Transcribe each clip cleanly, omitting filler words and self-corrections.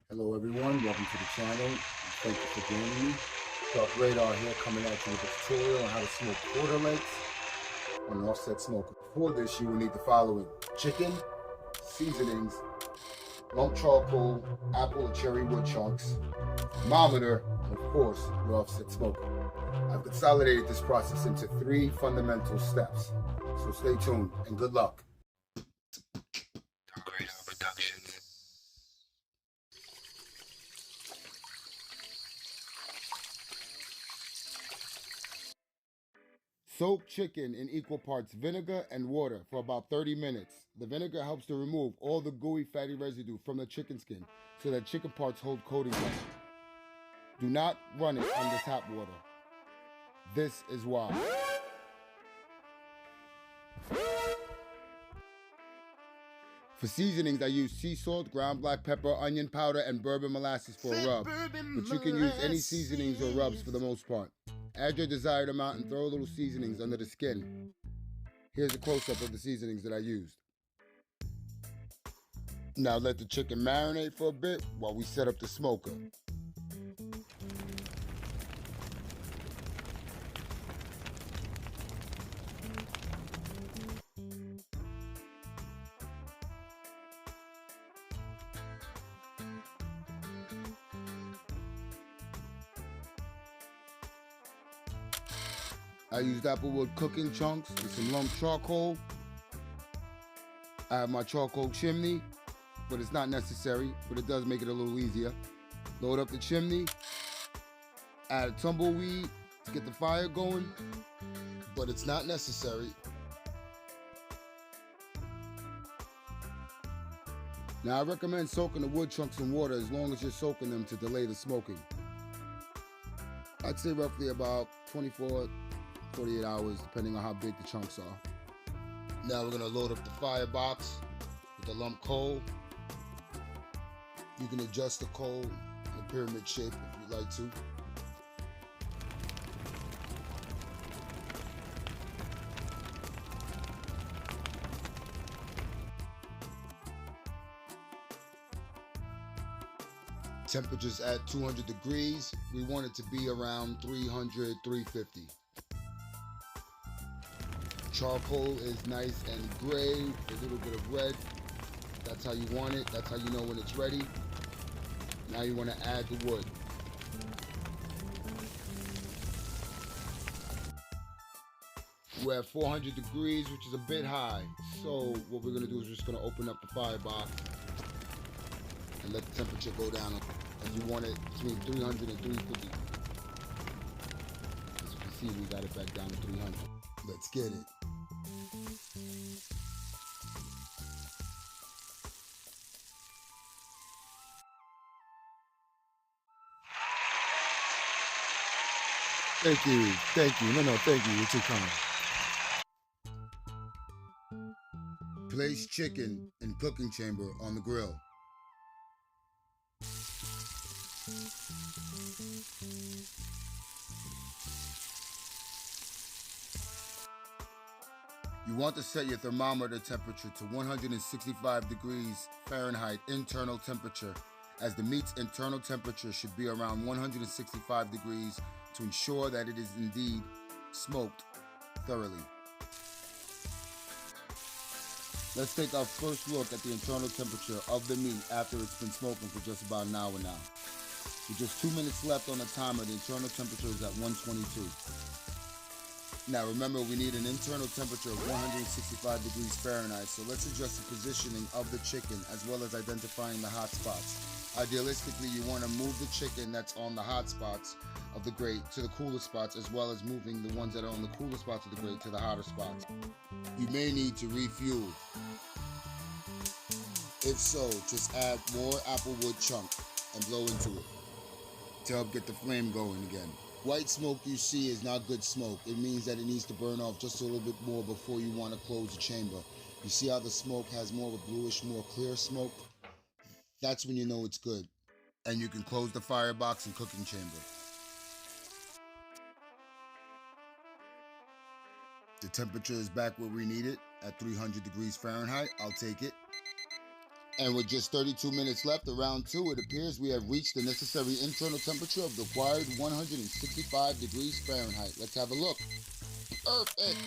Hello everyone, welcome to the channel. Thank you for joining me. DarkRadar here, coming at you with a tutorial on how to smoke quarter legs on an offset smoker. For this you will need the following: chicken, seasonings, lump charcoal, apple or cherry wood chunks, thermometer, and of course your offset smoker. I've consolidated this process into 3 fundamental steps, so stay tuned and good luck. DarkRadar Productions. Soak chicken in equal parts vinegar and water for about 30 minutes. The vinegar helps to remove all the gooey fatty residue from the chicken skin so that chicken parts hold coating better. Do not run it under tap water. This is why. For seasonings, I use sea salt, ground black pepper, onion powder, and bourbon molasses for a rub, but you can use any seasonings or rubs for the most part. Add your desired amount and throw a little seasonings under the skin. Here's a close-up of the seasonings that I used. Now let the chicken marinate for a bit while we set up the smoker. I used applewood cooking chunks with some lump charcoal. I have my charcoal chimney, but it's not necessary, but it does make it a little easier. Load up the chimney, add a tumbleweed to get the fire going, but it's not necessary. Now I recommend soaking the wood chunks in water as long as you're soaking them to delay the smoking. I'd say roughly about 24, 48 hours, depending on how big the chunks are. Now we're gonna load up the firebox with the lump coal. You can adjust the coal in a pyramid shape if you'd like to. Temperatures at 200 degrees. We want it to be around 300, 350. Charcoal is nice and gray, a little bit of red. That's how you want it. That's how you know when it's ready. Now you want to add the wood. We're at 400 degrees, which is a bit high. So what we're gonna do is we're just gonna open up the firebox and let the temperature go down. And you want it between 300 and 350. As you can see, we got it back down to 300. Let's get it. Thank you. No, thank you. You're too kind. Place chicken in cooking chamber on the grill. You want to set your thermometer temperature to 165 degrees Fahrenheit internal temperature, as the meat's internal temperature should be around 165 degrees to ensure that it is indeed smoked thoroughly. Let's take our first look at the internal temperature of the meat after it's been smoking for just about an hour now. With just 2 minutes left on the timer, the internal temperature is at 122. Now remember, we need an internal temperature of 165 degrees Fahrenheit, so let's adjust the positioning of the chicken as well as identifying the hot spots. Idealistically, you want to move the chicken that's on the hot spots of the grate to the cooler spots, as well as moving the ones that are on the cooler spots of the grate to the hotter spots. You may need to refuel. If so, just add more applewood chunk and blow into it to help get the flame going again. White smoke you see is not good smoke. It means that it needs to burn off just a little bit more before you want to close the chamber. You see how the smoke has more of a bluish, more clear smoke? That's when you know it's good. And you can close the firebox and cooking chamber. The temperature is back where we need it at 300 degrees Fahrenheit. I'll take it. And with just 32 minutes left of round 2, it appears we have reached the necessary internal temperature of the required 165 degrees Fahrenheit. Let's have a look. Perfect.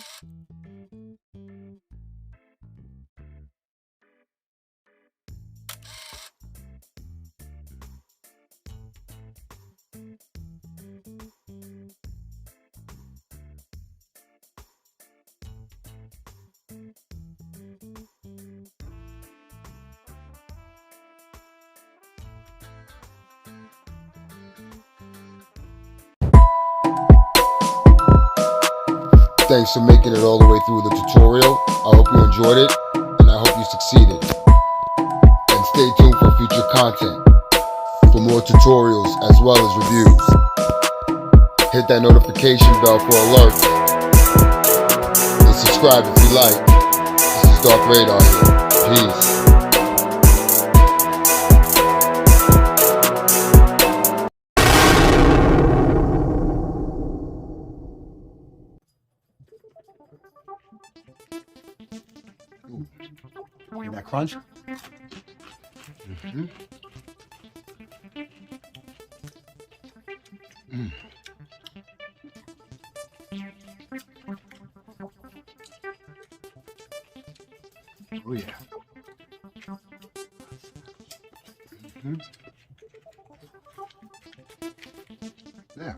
Thanks for making it all the way through the tutorial. I hope you enjoyed it, and I hope you succeeded. And stay tuned for future content, for more tutorials as well as reviews. Hit that notification bell for alerts, and subscribe if you like. This is DarkRadar here. Peace. Ooh. That crunch? Mm-hmm. Mm. Oh yeah. Mm-hmm. Yeah.